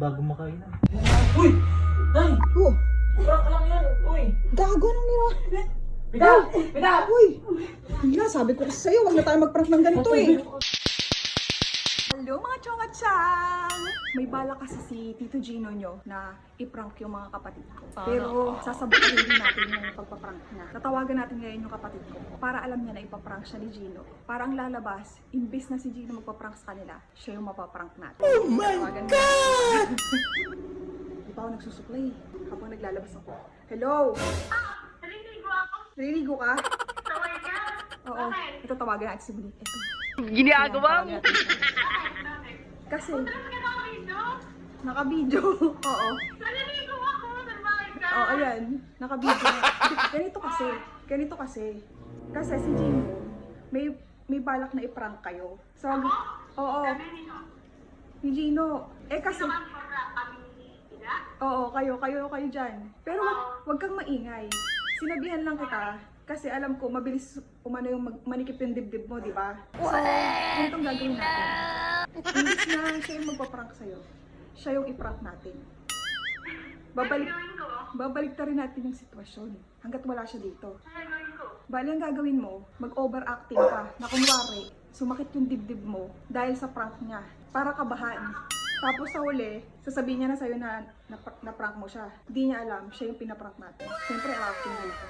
bago makainan. Uy! Nay! Oh, Prank lang yan! Uy! gago nang nila. Pita! Pita! Uy! Wala, sabi ko kasi sa'yo, wag na tayo mag-prank ng ganito eh. Hello mga chonga-chang! May bala kasi si Tito Gino nyo na i-prank yung mga kapatid ko. Pero sasabukin din natin yung pagpa-prank niya. Tatawagan natin ngayon yung kapatid ko para alam niya na ipaprank siya ni Gino. Para ang lalabas, imbis na si Gino magpa-prank sa kanila, siya yung mapaprank natin. Oh my God! Di pa ako nagsusuklay habang naglalabas ako. Hello? Naliligo ako. Naliligo ka? Saway ka. Oo. Ito tawagan natin si Bulik. Ito. Ginagawa mo? Kasi, Bakit ka nakabidyo? naka-video. Oo. Naliligo ako. Saway ka. Oo, ayan. Naka-video. Ganito kasi. Kasi si Gino, may balak na i-prank kayo. So, oo. Sabi nito. Ni Gino. Kasi, Naman para kami sila. oo, kayo dyan. Pero wag kang maingay. Sinabihan lang kita kasi alam ko mabilis umano yung manikip yung dibdib mo, di ba? So, ganitong gagawin natin. Imbis na siya yung magpa-prank sa'yo, siya yung i-prank natin. Gagawin ko. Babalik rin natin yung sitwasyon hanggat wala siya dito. Gagawin ko. Bali ang gagawin mo, mag-overacting ka na kunwari, sumakit yung dibdib mo dahil sa prank niya para kabahan. Tapos sa huli, sasabihin niya na sa'yo na prank mo siya. Hindi niya alam, siya yung pinaprank natin. Siyempre, acting na ito.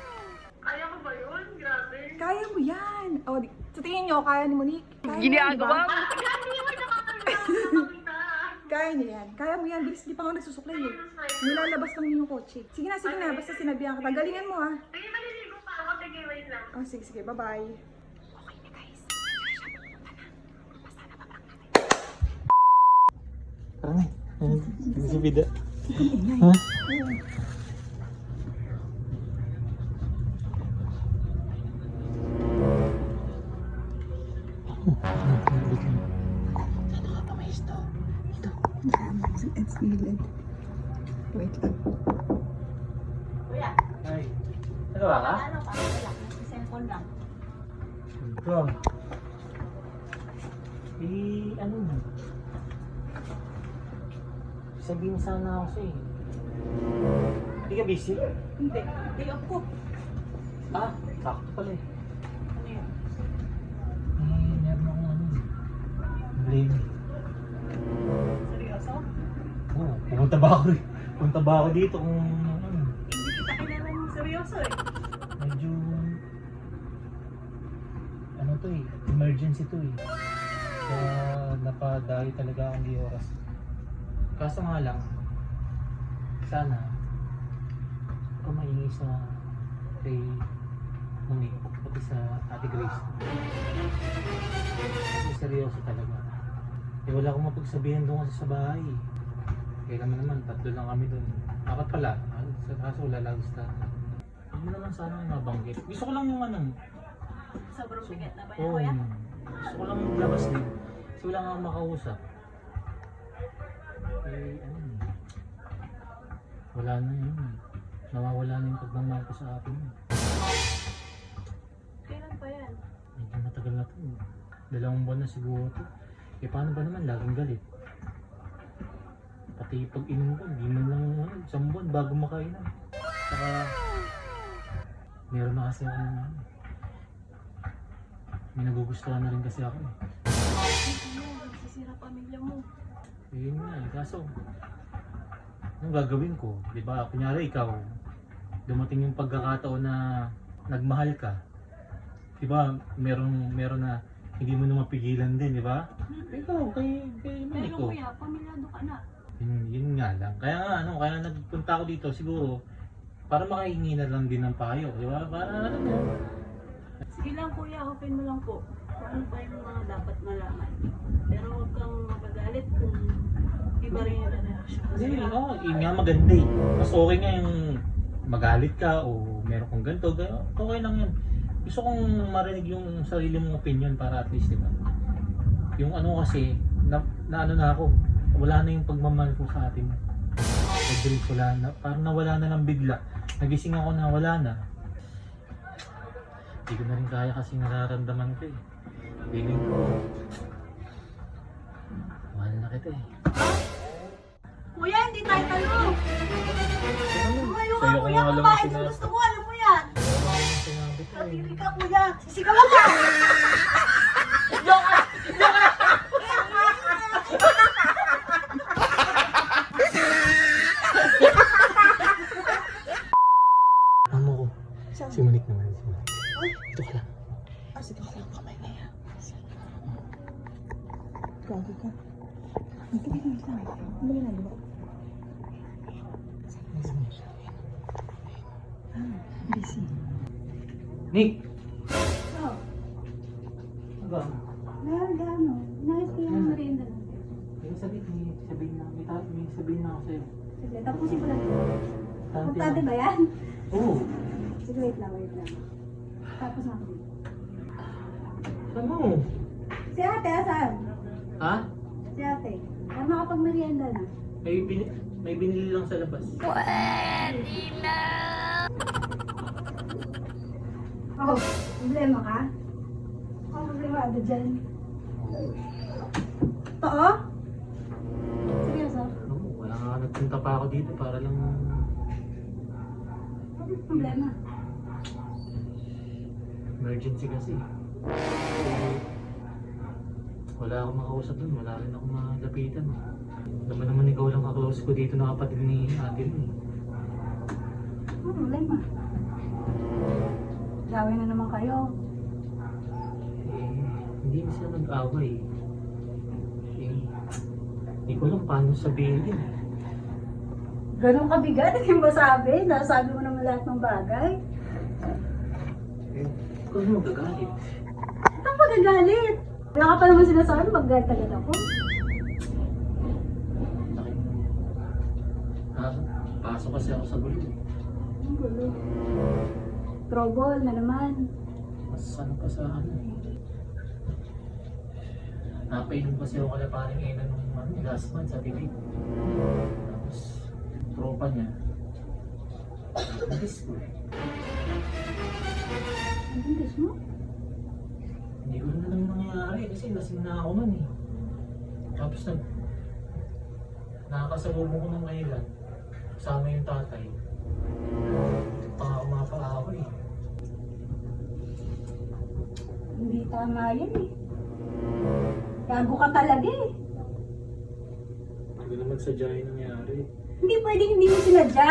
Kaya ko ba yun? Grabe. Kaya mo yan! O, sa tingin niyo, kaya ni Monique? Kaya mo yan, Ginagawa diba? mo? Grabe mo nakakita. Kaya niya yan. Kaya mo yan. Bilis, di pa ako nagsusuklay eh. Nilalabas lang yun yung kotse. Sige na, basta sinabihan ka. Galingan mo ah. Sige, maliligo pa ako. Sige, wait lang. Oh, sige, bye-bye. Tara na. Hindi si Bida. Ha? It's needed. Wait lang. Ay. Dalawa ka? Ano pa? Wala. Cellphone lang. Ito. Ano mo? Sabihin sana ako sa'yo. Hindi ka busy? Hindi. Day off ko. Ah, sakto pala eh. Ano yun? Meron akong blame. Seryoso? Oo, pumunta ba ako rin? Punta ba ako dito kung Hindi kita kilala ng seryoso eh. medyo to eh, emergency to eh. Kaya napadayo talaga akong di oras. Kaso nga lang, sana kung maingi sa kay Monique, pati sa Ate Grace. Kasi seryoso talaga. Eh wala akong mapagsabihan doon kasi sa bahay. Kaya naman tatlo lang kami doon. Dapat pala, kaso wala lang sa ano naman sana yung mabanggit. Gusto ko lang yung Sobrang bigat na ba yan, oo, kuya? gusto ko lang maglabas din. Kasi wala nga akong makausap. Eh, wala na yun. Nawawala na yung pagmamahal ko sa akin. Kailan pa yan? Medyo matagal na to. 2 buwan na siguro to. Eh paano ba naman laging galit? Pati pag inom ko, hindi man lang 1 buwan bago makainan. Saka meron na kasi ako may nagugustuhan na rin kasi ako eh. Sisira pamilya mo. Yun nga eh, kaso anong gagawin ko? Diba, kunyari ikaw, dumating yung pagkakataon na nagmahal ka. Diba, meron na hindi mo na mapigilan din, diba? Ikaw, kay Pero Maniko. kuya, pamilyado ka na. Yun nga lang. Kaya nagpunta ako dito siguro para makahingi na lang din ng payo, diba? Para ano mo. Sige lang kuya, open mo lang po. Kung ano pa yung mga dapat malaman. Pero huwag kang magagalit kung iba rin yung reaction. Kasi yun nga maganda eh. Mas okay nga yung magalit ka o meron kang ganito, okay lang yun. Gusto kong marinig yung sarili mong opinion para at least, diba? Yung ano kasi, na ano na ako, wala na yung pagmamahal ko sa atin. Wala na, parang nawala na lang bigla. Nagising ako na wala na. Hindi ko na rin kaya kasi nararamdaman ko eh. Feeling ko, mahal na kita eh. Kuya, hindi tayo talo. Tumayo ka, Sa'yo ko kuya. nga alam Kumain ang kung gusto mo. Alam mo yan. Sinabi ko eh. Natiri ka, kuya. Sisigawan ka. Amo ko. Saan? Si Monique naman. Si Monique. Ay, Ito ka lang. sige ka lang. Kamay na yan. Gago ka. Ang tubig na lang. Muli na, di ba? Busy. Nick! Oh, Ano? ano? Nais ko yung merienda lang. May sabihin na ako sa'yo. Sige, tapusin ko lang. Tante Pagkade na. ba yan? Oo. Sige, wait lang. Tapos na ako. Ano? Si ate, asan? Ha? Si ate. Ay, makapag-merienda na. May binili lang sa labas. Ako, problema ka? Ako, problema ka dyan. Totoo? Seryoso? Oo, wala nga nagpunta pa ako dito para lang... Ano problema? Emergency kasi. Wala akong makausap dun, wala rin akong malapitan. Naman ikaw lang kaklose ko dito na kapatid ni ate mo. Ano problema? Gawin na naman kayo. Eh, hindi na sila nag-away. Eh, hindi ko lang paano sabihin din. Ganun kabigat, hindi mo sabi? Nasabi mo naman lahat ng bagay? Eh, ikaw na magagalit. Ang pagagalit! Wala ka pa naman sinasabi, mag-guard agad ako. Sakit. Pasok kasi ako sa gulo. Ang gulo. Trouble na naman. Mas ano pa sa ano eh. Napainom kasi ako kala paring ina nung last month sa TV. Tapos, tropa niya. Nagis ko eh. Ang tingis mo? Hindi ko na alam nangyayari kasi lasing na ako nun eh. Tapos nakakasalubong ko ng kailan. Kasama yung tatay. Umapa-away eh. Hindi tama yan eh. Gago ka talaga eh. Hindi ko naman sadya yung nangyari. Hindi pwedeng hindi mo sinadya.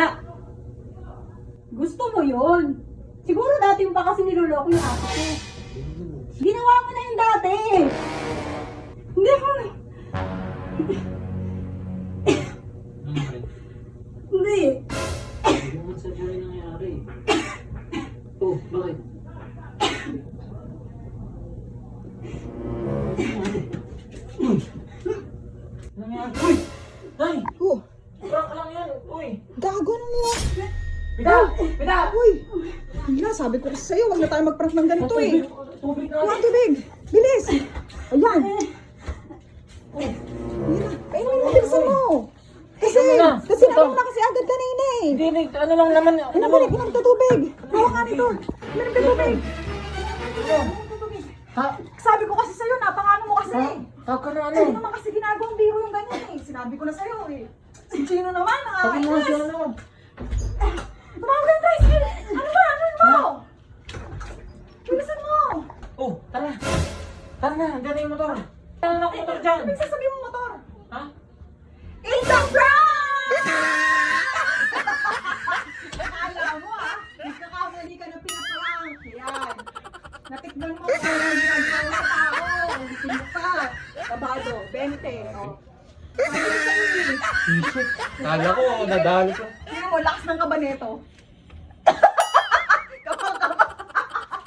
Gusto mo yun. Siguro dati mo pa kasi niloloko yung ate ko. Ginawa mo na yung dati. Hindi mo na. Nangyari. Hindi. Hindi ko naman sadya yung nangyari. Oh, bakit? Nangyari? Uy! Nay! Oh, Prank lang yan. Uy! gago na niya. Bitaw! Bitaw! Uy! Hala, sabi ko kasi sa'yo, wag na tayo mag-prank ng ganito eh. Tubig na. Kuha ang tubig! Bilis! Ayan! Ayan na. Painumin mo, bilisan mo! Kasi naman na kasi agad kanina eh. Hindi, ano lang naman. Inom ka tubig! Hawak nga nito! Inom ka tubig! Ha? Sabi ko kasi sa'yo, napangano mo kasi. Kaka na ano? Ano naman kasi ginagawang biro yung ganyan eh. Sinabi ko na sa'yo eh. Si Gino naman, Sabi mo si nakakainis. ano? Tumawag ka yung tricycle! Ano ba? Ano mo? Bilisan mo! Oh, tara. Tara na, andyan na yung motor. Ano na motor dyan? Ano yung sasabihin mo motor? Ha? It's a prank! Akala mo ah, nagkakamali ka ng pinaprank. Yan. Natikman mo kung ano ginagawa sa tao. Sino ka? Kabado, 20. Oh. Ano yung sa'yo eh? Kala ko, nadali ko. Tingnan mo, lakas ng kaba nito.